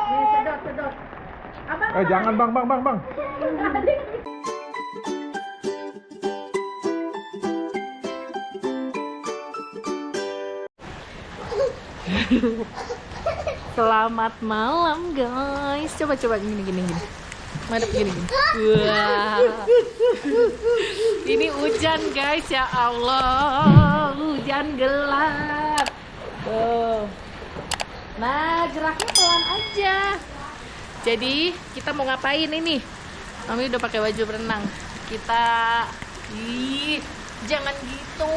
Nih, sedot, sedot. Abang, Jangan bang. Selamat malam guys. Coba gini. Madep gini. Wah. Ini hujan guys, ya Allah. Hujan gelap. Tuh. Nah, geraknya pelan aja. Jadi, kita mau ngapain ini? Mami udah pakai baju berenang. Kita jangan gitu.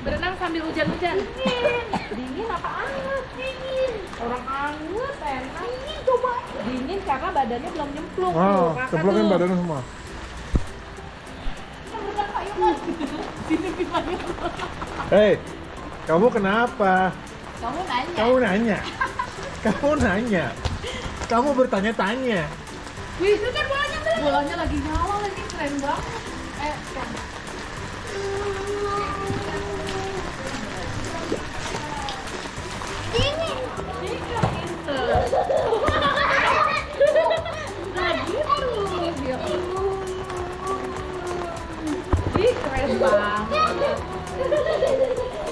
Berenang sambil hujan-hujan. Dingin apa anget? Dingin. Orang anget enak. Dingin coba. Dingin karena badannya belum nyemplung. Oh, Kakak cemplungin tuh. badannya semua. Hei, kamu kenapa? Kamu nanya. Kamu nanya. Kamu bertanya-tanya. Wih, itu kan bolanya tuh. Bolanya lagi nyala lagi, keren banget. Kan. Dingin. Nah gitu. Ih, keren banget.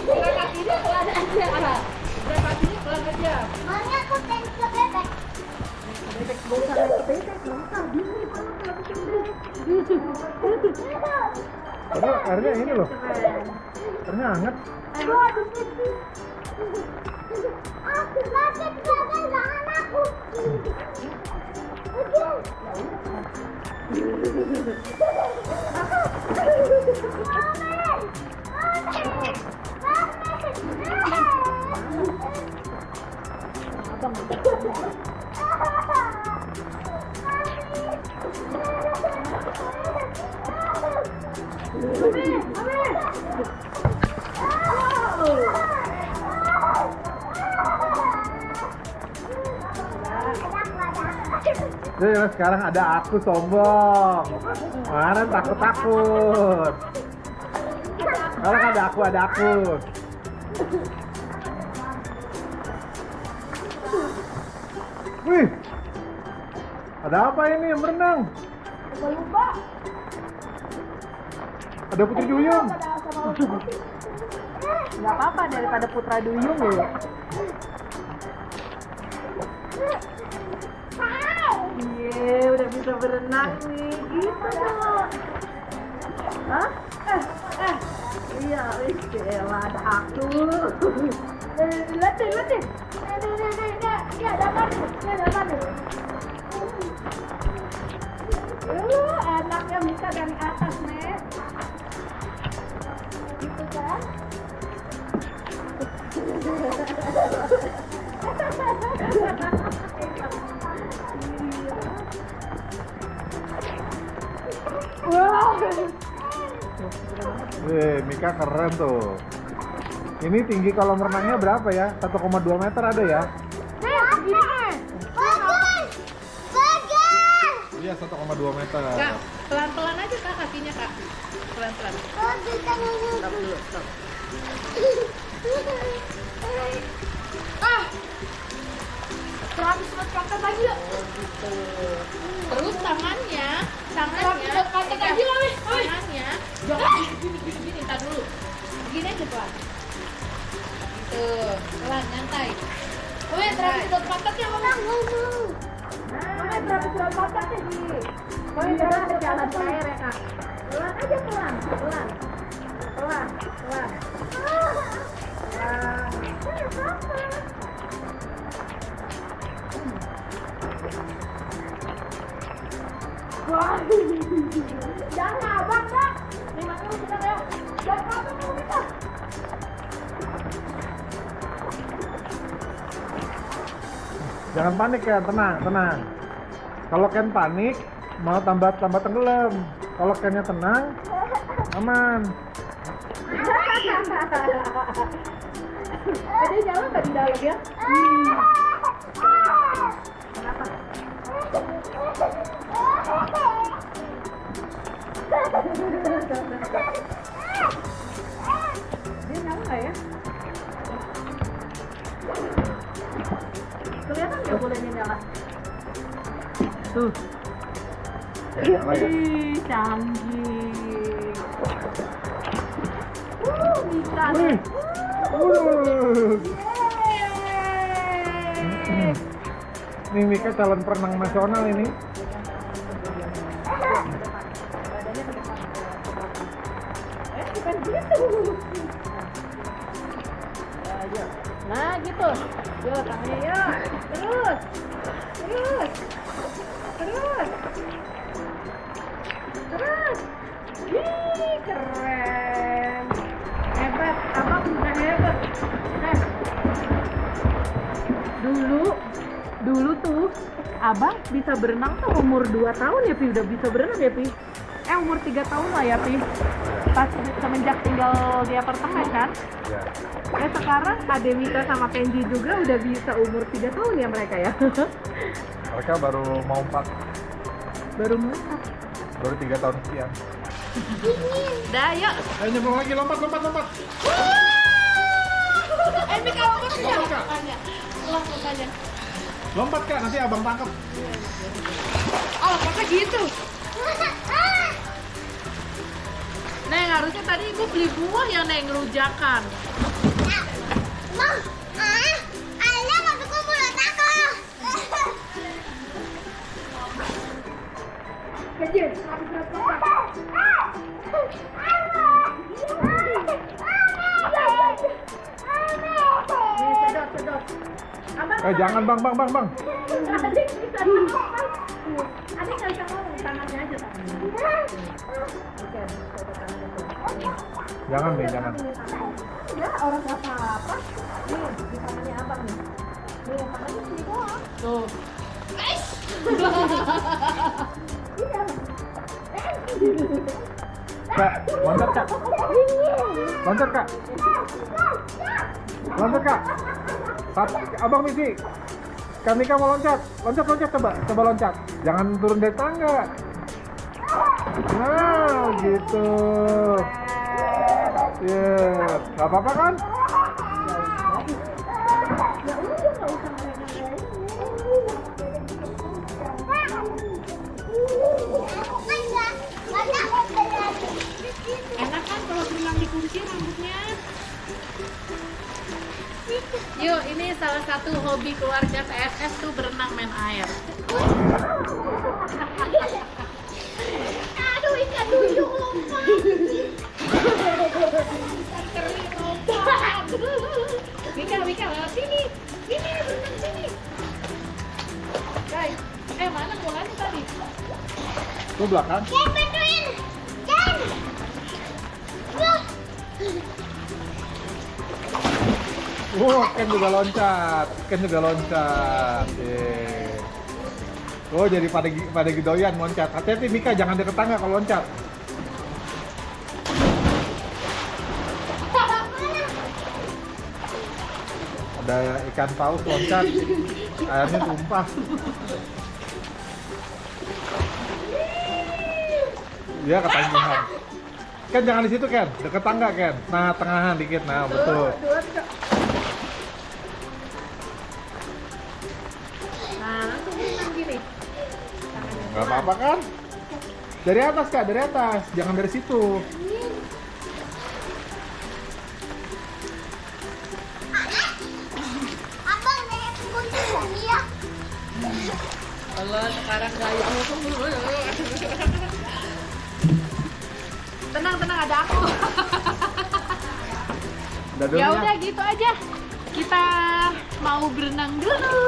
Gerak kakinya pelan aja. Gerak kakinya pelan aja. Mami aku pengen ke bebek. Bebek gak usah naik ke bebek, gak usah. Dingin kalau bebek. Padahal airnya ini loh. Airnya hangat. Aduh, aku sakit banget tangan aku. Jadi sekarang ada aku sombong. Kemarin takut. Sekarang ada aku. Wih, ada apa ini yang berenang? Lupa. Ada Putri Duyung. Gak apa-apa daripada Putra Duyung loh. Iya, udah bisa berenang nih, gitu dong. Hah? Iya, elah ada aku. Letih. Ya, dapat. Enaknya bisa dari atas, Nek. Gitu kan? Wih, Mika keren tuh. Ini tinggi kolam renangnya berapa ya? 1,2 meter ada ya? Iya, 1,2 meter. Kak, pelan-pelan aja Kak kakinya, Kak. Pelan-pelan. Stop dulu, stop. Terus lagi yuk. Terus tangannya Kontak lagi lah, weh. tangannya jangan gini, tar dulu. Begini aja pelan. Gitu, pelan, nyantai. Weh, terus sedot pantatnya, Mama. Mama, terus sedot pantatnya, Di. Ini ada jalan ke air ya Kak. Pelan aja, pelan. Wah, jangan abang, Kak. Nih, Mama, bentar ya. Jangan abang, Mama, bentar. Jangan panik ya, tenang. Kalau Ken panik, mau tambah tenggelam. Kalau Kennya tenang, aman. Ada nyala nggak di dalam ya? Dia nyala nggak ya? Oke, boleh nyala. Tuh. Nyala ya? Ih, canggih. Bisa Wih. deh. Yeay. Nih Mika calon perenang nasional ini. Badannya ke depan. Bukan gitu. Ayo. Nah, gitu. Yuk, tangannya yuk. Terus. Terus. Terus. Terus. Wih, keren. Hebat. Abang udah hebat. Dulu tuh Abang bisa berenang tuh umur 2 tahun ya, Pi. Udah bisa berenang ya, Pi? Umur 3 tahun lah ya, Pi. Pas semenjak tinggal di apartemen kan. Ya. Sekarang Ade Mika sama Kenji juga udah bisa umur 3 tahun ya mereka ya. Mereka baru mau 4, Baru mulai. baru 3 tahun sekian. Dah, yuk. Ayo nyemplung lagi, lompat. Mika lompat aja. Lompat, Kak. Lompat aja. Lompat Kak, nanti abang tangkap. Oh, lompatnya gitu. Neng, harusnya tadi ibu beli buah ya, Neng, rujakan. Kecil, sedot. Jangan bang. Adik bisa ngomong. Adik nggak bisa ngomong, tangannya aja tangannya. Oke, coba tangannya tuh. Jangan nih, jangan. Ya, orang nggak apa-apa. Nih, di tangannya abang nih. Nih, tangannya sini doang. Tuh. Kak, loncat Kak. Loncat Kak. Abang misi. Kak Mika mau loncat. Loncat coba loncat. Jangan turun dari tangga. Nah, gitu. Ya, nggak apa-apa kan? Ya udah, nggak usah ngelain-ngelain. Enak kan kalau berenang di kursi rambutnya? Yuk, ini salah satu hobi keluarga PSS tuh berenang main air. Aduh, ikan duyung lompat. Kering lompat. Mika, sini, berenang sini. Guys, mana bolanya tadi? Tuh belakang. Ken juga loncat. Yeay. Oh, jadi pada gidoyan loncat. Hati-hati Mika, jangan deket tangga kalau loncat. Ada ikan paus loncat. Airnya tumpah. Dia ketangguhan. Ken jangan di situ Ken, deket tangga Ken. Nah, tengahan dikit. Nah, betul. Nah, langsung berenang gini. Gak apa-apa kan? Dari atas Kak, dari atas. Jangan dari situ. Allah, sekarang gaya. Tenang, ada aku. Ya udah gitu aja. Kita mau berenang dulu.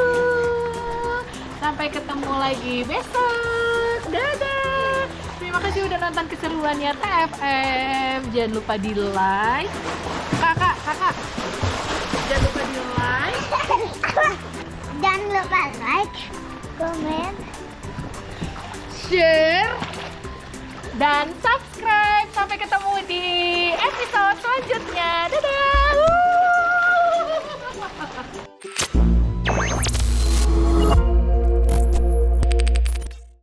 Sampai ketemu lagi besok. Dadah. Terima kasih udah nonton keseruannya TFM. Jangan lupa di like. Kakak. Jangan lupa di like. Jangan lupa like, komen, share, dan subscribe. Sampai ketemu di episode selanjutnya. Dadah.